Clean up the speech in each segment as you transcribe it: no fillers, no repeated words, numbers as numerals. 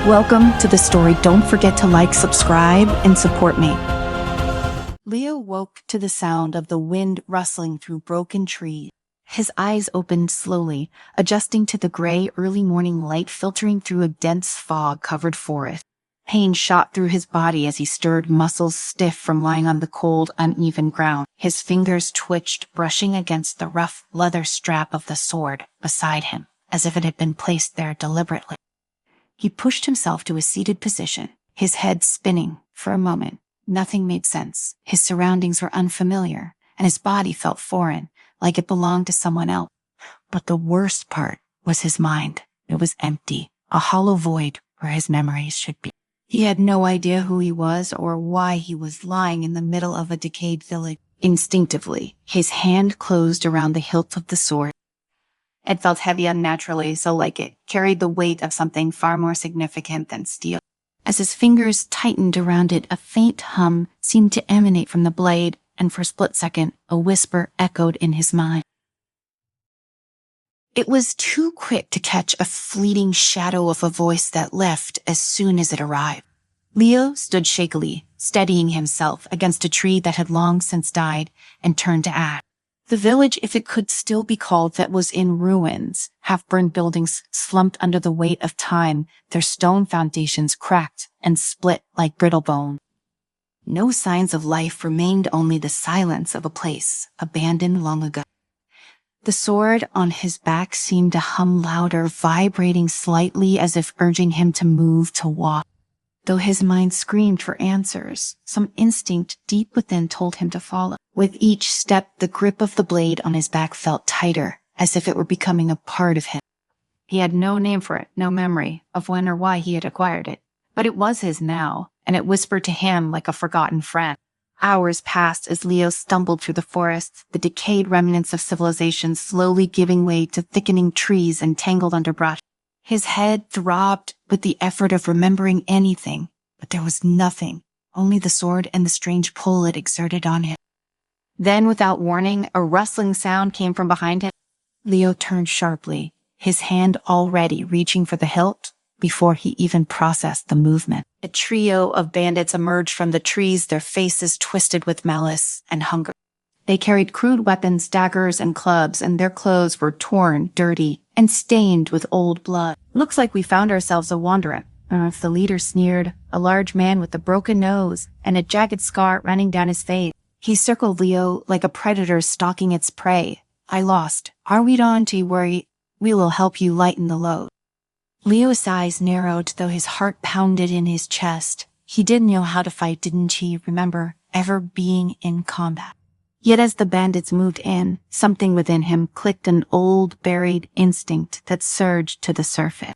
Welcome to the story. Don't forget to like, subscribe, and support me. Leo woke to the sound of the wind rustling through broken trees. His eyes opened slowly, adjusting to the gray early morning light filtering through a dense fog-covered forest. Pain shot through his body as he stirred, muscles stiff from lying on the cold, uneven ground. His fingers twitched, brushing against the rough leather strap of the sword beside him, as if it had been placed there deliberately. He pushed himself to a seated position, his head spinning. For a moment, nothing made sense. His surroundings were unfamiliar, and his body felt foreign, like it belonged to someone else. But the worst part was his mind. It was empty, a hollow void where his memories should be. He had no idea who he was or why he was lying in the middle of a decayed village. Instinctively, his hand closed around the hilt of the sword. It felt heavy unnaturally, so like it carried the weight of something far more significant than steel. As his fingers tightened around it, a faint hum seemed to emanate from the blade, and for a split second, a whisper echoed in his mind. It was too quick to catch a fleeting shadow of a voice that left as soon as it arrived. Leo stood shakily, steadying himself against a tree that had long since died, and turned to ash. The village, if it could still be called that, was in ruins. Half-burned buildings slumped under the weight of time, their stone foundations cracked and split like brittle bone. No signs of life remained, only the silence of a place abandoned long ago. The sword on his back seemed to hum louder, vibrating slightly as if urging him to move, to walk. Though his mind screamed for answers, some instinct deep within told him to follow. With each step, the grip of the blade on his back felt tighter, as if it were becoming a part of him. He had no name for it, no memory of when or why he had acquired it. But it was his now, and it whispered to him like a forgotten friend. Hours passed as Leo stumbled through the forest, the decayed remnants of civilization slowly giving way to thickening trees and tangled underbrush. His head throbbed with the effort of remembering anything, but there was nothing, only the sword and the strange pull it exerted on him. Then, without warning, a rustling sound came from behind him. Leo turned sharply, his hand already reaching for the hilt before he even processed the movement. A trio of bandits emerged from the trees, their faces twisted with malice and hunger. They carried crude weapons, daggers, and clubs, and their clothes were torn, dirty, and stained with old blood. "Looks like we found ourselves a wanderer," the leader sneered, a large man with a broken nose and a jagged scar running down his face. He circled Leo like a predator stalking its prey. "I lost. Are we on to worry? We will help you lighten the load." Leo's eyes narrowed, though his heart pounded in his chest. He did know how to fight, didn't he? Remember ever being in combat? Yet as the bandits moved in, something within him clicked, an old, buried instinct that surged to the surface.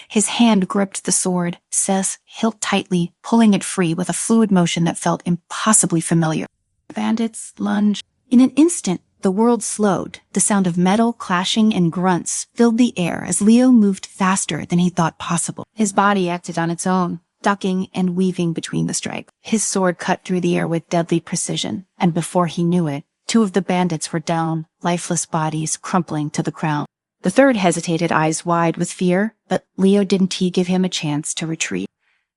His hand gripped the sword, Seth's hilt tightly, pulling it free with a fluid motion that felt impossibly familiar. Bandits lunged. In an instant, the world slowed. The sound of metal clashing and grunts filled the air as Leo moved faster than he thought possible. His body acted on its own, ducking and weaving between the strikes. His sword cut through the air with deadly precision, and before he knew it, two of the bandits were down, lifeless bodies crumpling to the ground. The third hesitated, eyes wide with fear, but Leo didn't give him a chance to retreat.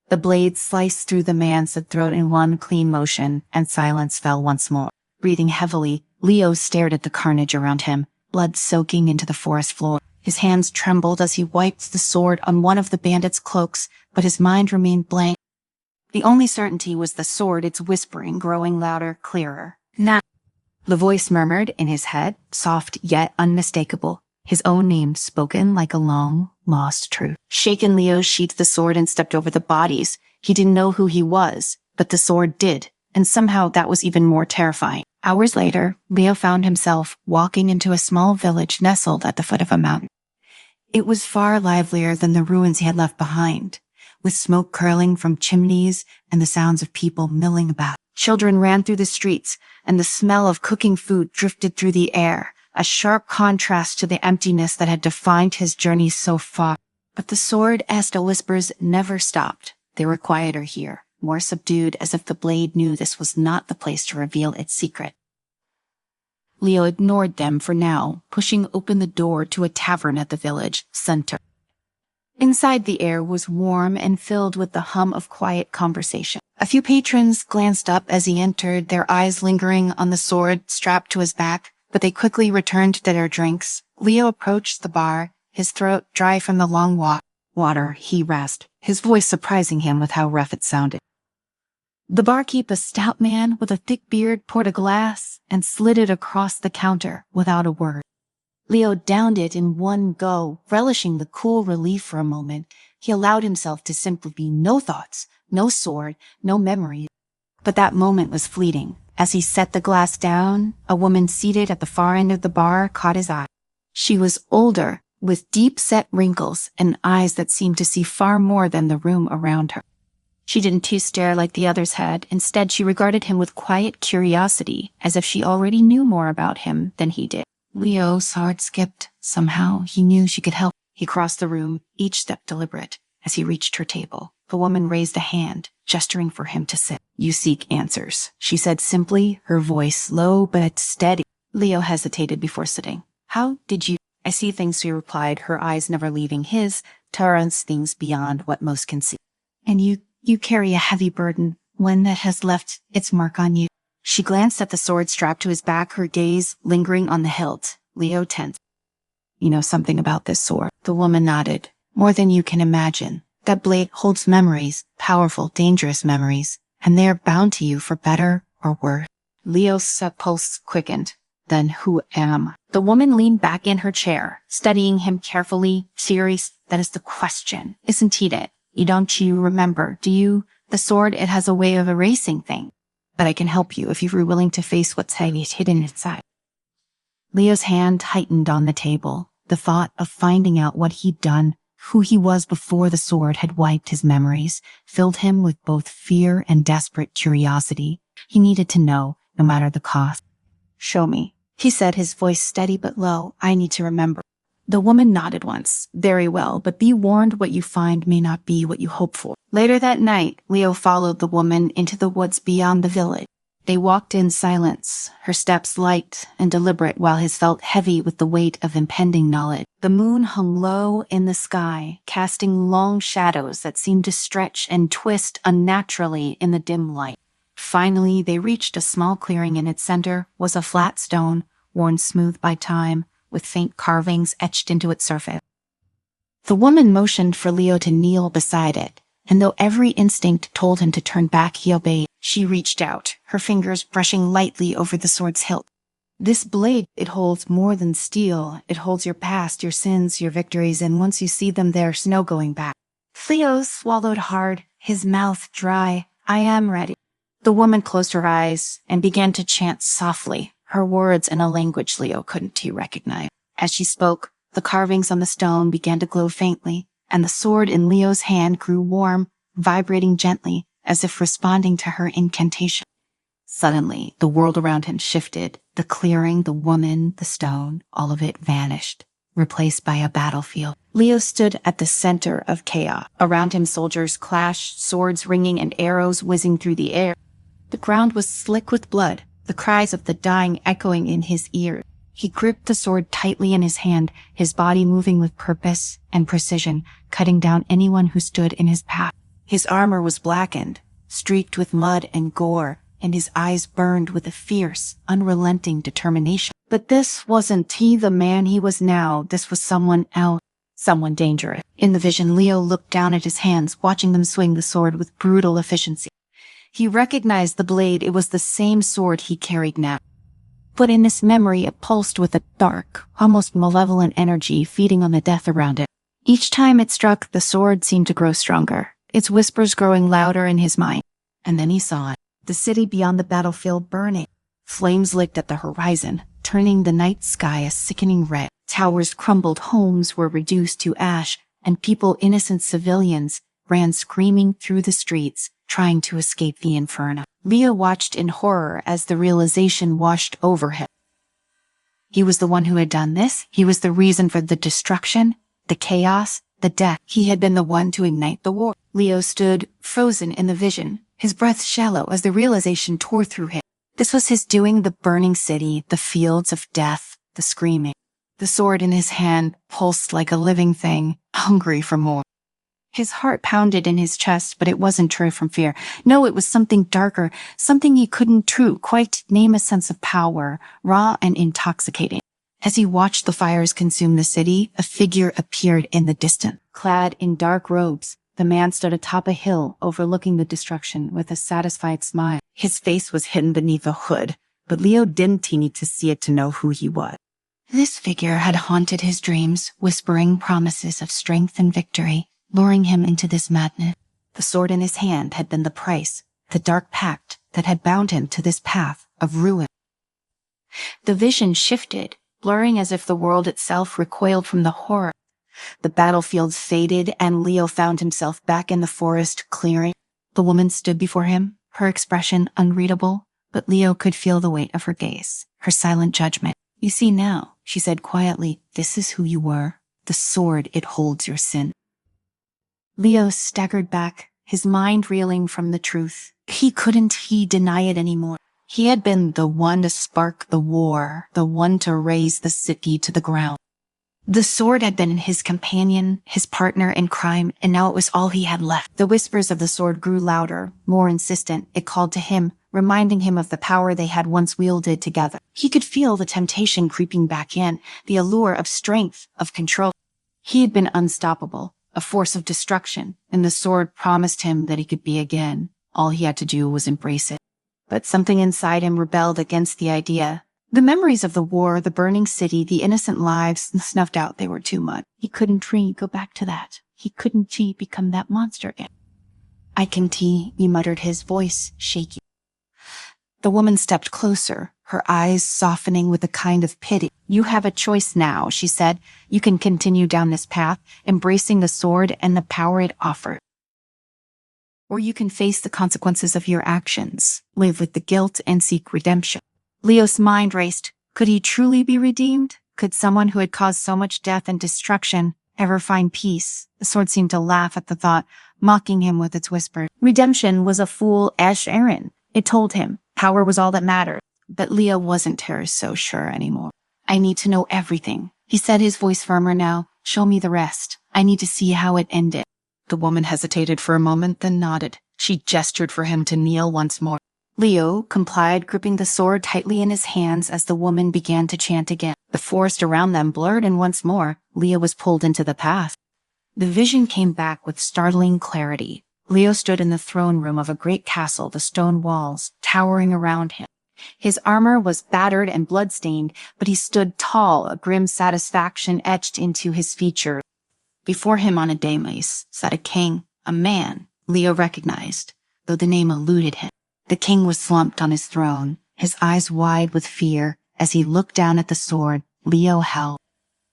The blade sliced through the man's throat in one clean motion, and silence fell once more. Breathing heavily, Leo stared at the carnage around him, blood soaking into the forest floor. His hands trembled as he wiped the sword on one of the bandits' cloaks, but his mind remained blank. The only certainty was the sword, its whispering growing louder, clearer. "Now," the voice murmured in his head, soft yet unmistakable, his own name spoken like a long-lost truth. Shaken, Leo sheathed the sword and stepped over the bodies. He didn't know who he was, but the sword did, and somehow that was even more terrifying. Hours later, Leo found himself walking into a small village nestled at the foot of a mountain. It was far livelier than the ruins he had left behind, with smoke curling from chimneys and the sounds of people milling about. Children ran through the streets, and the smell of cooking food drifted through the air, a sharp contrast to the emptiness that had defined his journey so far. But the sword, as the whispers, never stopped. They were quieter here, more subdued, as if the blade knew this was not the place to reveal its secret. Leo ignored them for now, pushing open the door to a tavern at the village center. Inside, the air was warm and filled with the hum of quiet conversation. A few patrons glanced up as he entered, their eyes lingering on the sword strapped to his back, but they quickly returned to their drinks. Leo approached the bar, his throat dry from the long walk. "Water," he rasped, his voice surprising him with how rough it sounded. The barkeep, a stout man with a thick beard, poured a glass and slid it across the counter without a word. Leo downed it in one go, relishing the cool relief for a moment. He allowed himself to simply be no thoughts, no sword, no memories. But that moment was fleeting. As he set the glass down, a woman seated at the far end of the bar caught his eye. She was older, with deep-set wrinkles and eyes that seemed to see far more than the room around her. She didn't too stare like the others had. Instead, she regarded him with quiet curiosity, as if she already knew more about him than he did. Leo's heart skipped. Somehow, he knew she could help. He crossed the room, each step deliberate. As he reached her table, the woman raised a hand, gesturing for him to sit. "You seek answers," she said simply, her voice low but steady. Leo hesitated before sitting. "How did you—" "I see things," she replied, her eyes never leaving his, "Taran's things beyond what most can see. And you carry a heavy burden, one that has left its mark on you." She glanced at the sword strapped to his back, her gaze lingering on the hilt. Leo tensed. "You know something about this sword?" The woman nodded. "More than you can imagine. That blade holds memories, powerful, dangerous memories, and they are bound to you for better or worse." Leo's pulse quickened. "Then who am I?" The woman leaned back in her chair, studying him carefully, serious. "That is the question, isn't it? Don't you remember, do you? The sword, it has a way of erasing things. But I can help you if you were willing to face what's hidden inside." Leo's hand tightened on the table. The thought of finding out what he'd done, who he was before the sword had wiped his memories, filled him with both fear and desperate curiosity. He needed to know, no matter the cost. "Show me," he said, his voice steady but low. "I need to remember." The woman nodded once. "Very well, but be warned, what you find may not be what you hope for." Later that night, Leo followed the woman into the woods beyond the village. They walked in silence, her steps light and deliberate, while his felt heavy with the weight of impending knowledge. The moon hung low in the sky, casting long shadows that seemed to stretch and twist unnaturally in the dim light. Finally, they reached a small clearing. In its center was a flat stone, worn smooth by time, with faint carvings etched into its surface. The woman motioned for Leo to kneel beside it, and though every instinct told him to turn back, he obeyed. She reached out, her fingers brushing lightly over the sword's hilt. "This blade, it holds more than steel. It holds your past, your sins, your victories, and once you see them, there's no going back." Leo swallowed hard, his mouth dry. "I am ready." The woman closed her eyes and began to chant softly, her words in a language Leo couldn't recognize. As she spoke, the carvings on the stone began to glow faintly, and the sword in Leo's hand grew warm, vibrating gently, as if responding to her incantation. Suddenly, the world around him shifted. The clearing, the woman, the stone, all of it vanished, replaced by a battlefield. Leo stood at the center of chaos. Around him, soldiers clashed, swords ringing and arrows whizzing through the air. The ground was slick with blood, the cries of the dying echoing in his ears. He gripped the sword tightly in his hand, his body moving with purpose and precision, cutting down anyone who stood in his path. His armor was blackened, streaked with mud and gore, and his eyes burned with a fierce, unrelenting determination. But this wasn't the man he was now. This was someone else, someone dangerous. In the vision, Leo looked down at his hands, watching them swing the sword with brutal efficiency. He recognized the blade. It was the same sword he carried now. But in his memory, it pulsed with a dark, almost malevolent energy feeding on the death around it. Each time it struck, the sword seemed to grow stronger, its whispers growing louder in his mind. And then he saw it. The city beyond the battlefield burning. Flames licked at the horizon, turning the night sky a sickening red. Towers crumbled, homes were reduced to ash, and people, innocent civilians, ran screaming through the streets, trying to escape the inferno. Leo watched in horror as the realization washed over him. He was the one who had done this. He was the reason for the destruction, the chaos, the death. He had been the one to ignite the war. Leo stood, frozen in the vision, his breath shallow as the realization tore through him. This was his doing, the burning city, the fields of death, the screaming. The sword in his hand pulsed like a living thing, hungry for more. His heart pounded in his chest, but it wasn't true from fear. No, it was something darker, something he couldn't quite name, a sense of power, raw and intoxicating. As he watched the fires consume the city, a figure appeared in the distance. Clad in dark robes, the man stood atop a hill overlooking the destruction with a satisfied smile. His face was hidden beneath a hood, but Leo didn't need to see it to know who he was. This figure had haunted his dreams, whispering promises of strength and victory, luring him into this madness. The sword in his hand had been the price, the dark pact that had bound him to this path of ruin. The vision shifted, blurring as if the world itself recoiled from the horror. The battlefield faded, and Leo found himself back in the forest clearing. The woman stood before him, her expression unreadable, but Leo could feel the weight of her gaze, her silent judgment. "You see now," she said quietly, "this is who you were. The sword, it holds your sin." Leo staggered back, his mind reeling from the truth. He couldn't deny it anymore. He had been the one to spark the war, the one to raise the city to the ground. The sword had been his companion, his partner in crime, and now it was all he had left. The whispers of the sword grew louder, more insistent. It called to him, reminding him of the power they had once wielded together. He could feel the temptation creeping back in, the allure of strength, of control. He had been unstoppable, a force of destruction, and the sword promised him that he could be again. All he had to do was embrace it. But something inside him rebelled against the idea. The memories of the war, the burning city, the innocent lives snuffed out, they were too much. He couldn't go back to that. He couldn't become that monster again. "I can he muttered, his voice shaky. The woman stepped closer, her eyes softening with a kind of pity. "You have a choice now," she said. "You can continue down this path, embracing the sword and the power it offers. Or you can face the consequences of your actions, live with the guilt and seek redemption." Leo's mind raced. Could he truly be redeemed? Could someone who had caused so much death and destruction ever find peace? The sword seemed to laugh at the thought, mocking him with its whisper. Redemption was a fool-ish errand. It told him power was all that mattered. But Leo wasn't so sure anymore. "I need to know everything," he said, his voice firmer now. "Show me the rest. I need to see how it ended." The woman hesitated for a moment, then nodded. She gestured for him to kneel once more. Leo complied, gripping the sword tightly in his hands as the woman began to chant again. The forest around them blurred, and once more, Leo was pulled into the path. The vision came back with startling clarity. Leo stood in the throne room of a great castle, the stone walls towering around him. His armor was battered and blood-stained, but he stood tall, a grim satisfaction etched into his features. Before him on a dais sat a king, a man Leo recognized, though the name eluded him. The king was slumped on his throne, his eyes wide with fear as he looked down at the sword Leo held.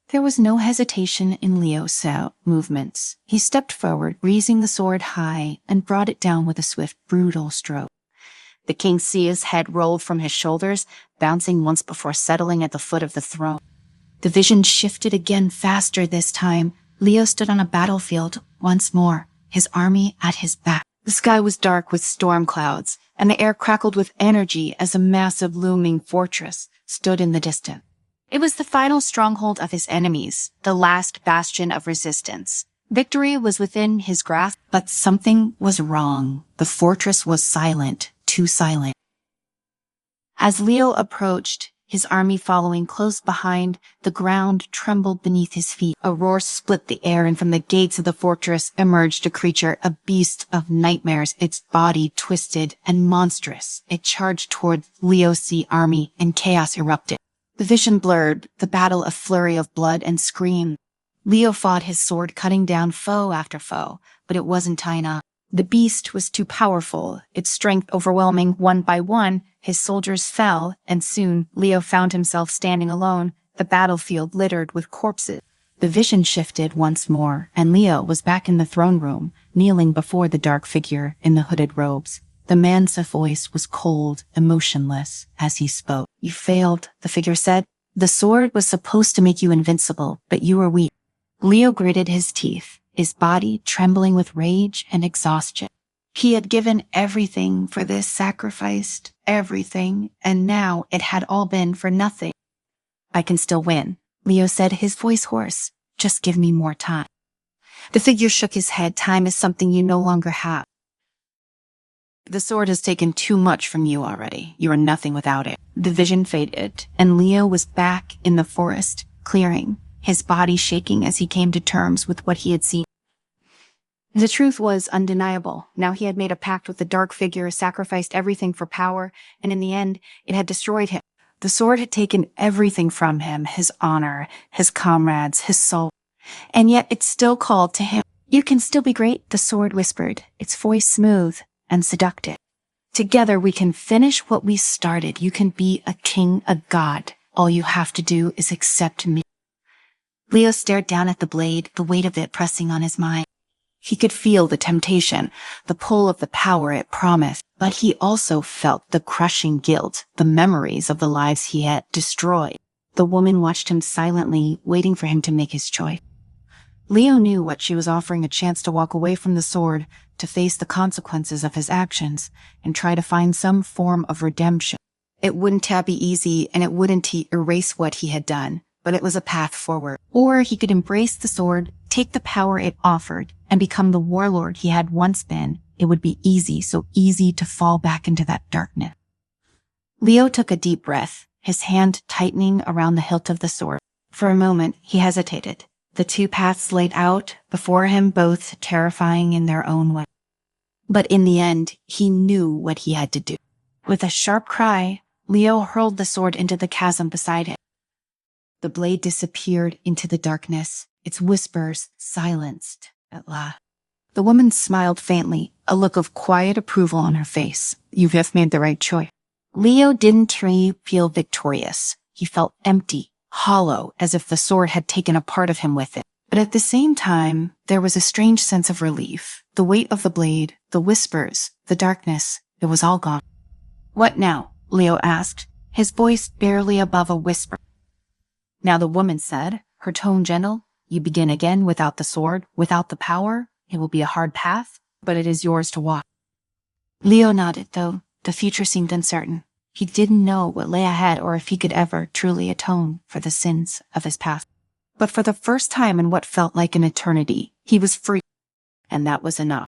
There was no hesitation in Leo's movements. He stepped forward, raising the sword high, and brought it down with a swift, brutal stroke. The king's head rolled from his shoulders, bouncing once before settling at the foot of the throne. The vision shifted again, faster this time. Leo stood on a battlefield once more, his army at his back. The sky was dark with storm clouds, and the air crackled with energy as a massive looming fortress stood in the distance. It was the final stronghold of his enemies, the last bastion of resistance. Victory was within his grasp, but something was wrong. The fortress was silent, too silent. As Leo approached, his army following close behind, the ground trembled beneath his feet. A roar split the air, and from the gates of the fortress emerged a creature, a beast of nightmares, its body twisted and monstrous. It charged toward Leo's army, and chaos erupted. The vision blurred, the battle a flurry of blood and scream. Leo fought his sword, cutting down foe after foe, but it wasn't enough. The beast was too powerful, its strength overwhelming. One by one, his soldiers fell, and soon Leo found himself standing alone, the battlefield littered with corpses. The vision shifted once more, and Leo was back in the throne room, kneeling before the dark figure in the hooded robes. The man's voice was cold, emotionless, as he spoke. "You failed," the figure said. "The sword was supposed to make you invincible, but you were weak." Leo gritted his teeth, his body trembling with rage and exhaustion. He had given everything for this, sacrificed everything, and now it had all been for nothing. "I can still win," Leo said, his voice hoarse. Just give me more time. The figure shook his head. Time is something you no longer have. The sword has taken too much from you already. You are nothing without it. The vision faded, and Leo was back in the forest, clearing, his body shaking as he came to terms with what he had seen. The truth was undeniable. Now he had made a pact with the dark figure, sacrificed everything for power, and in the end, it had destroyed him. The sword had taken everything from him, his honor, his comrades, his soul. And yet it still called to him. You can still be great, the sword whispered, its voice smooth and seductive. Together we can finish what we started. You can be a king, a god. All you have to do is accept me. Leo stared down at the blade, the weight of it pressing on his mind. He could feel the temptation, the pull of the power it promised, but he also felt the crushing guilt, the memories of the lives he had destroyed. The woman watched him silently, waiting for him to make his choice. Leo knew what she was offering, a chance to walk away from the sword, to face the consequences of his actions, and try to find some form of redemption. It wouldn't be easy, and it wouldn't erase what he had done, but it was a path forward. Or he could embrace the sword, take the power it offered, and become the warlord he had once been. It would be easy, so easy to fall back into that darkness. Leo took a deep breath, his hand tightening around the hilt of the sword. For a moment, he hesitated. The two paths laid out before him, both terrifying in their own way. But in the end, he knew what he had to do. With a sharp cry, Leo hurled the sword into the chasm beside him. The blade disappeared into the darkness, its whispers silenced at last. The woman smiled faintly, a look of quiet approval on her face. You have made the right choice. Leo didn't feel victorious. He felt empty, hollow, as if the sword had taken a part of him with it. But at the same time, there was a strange sense of relief. The weight of the blade, the whispers, the darkness, it was all gone. What now? Leo asked, his voice barely above a whisper. Now the woman said, her tone gentle, you begin again without the sword, without the power. It will be a hard path, but it is yours to walk. Leo nodded, though the future seemed uncertain. He didn't know what lay ahead or if he could ever truly atone for the sins of his past. But for the first time in what felt like an eternity, he was free, and that was enough.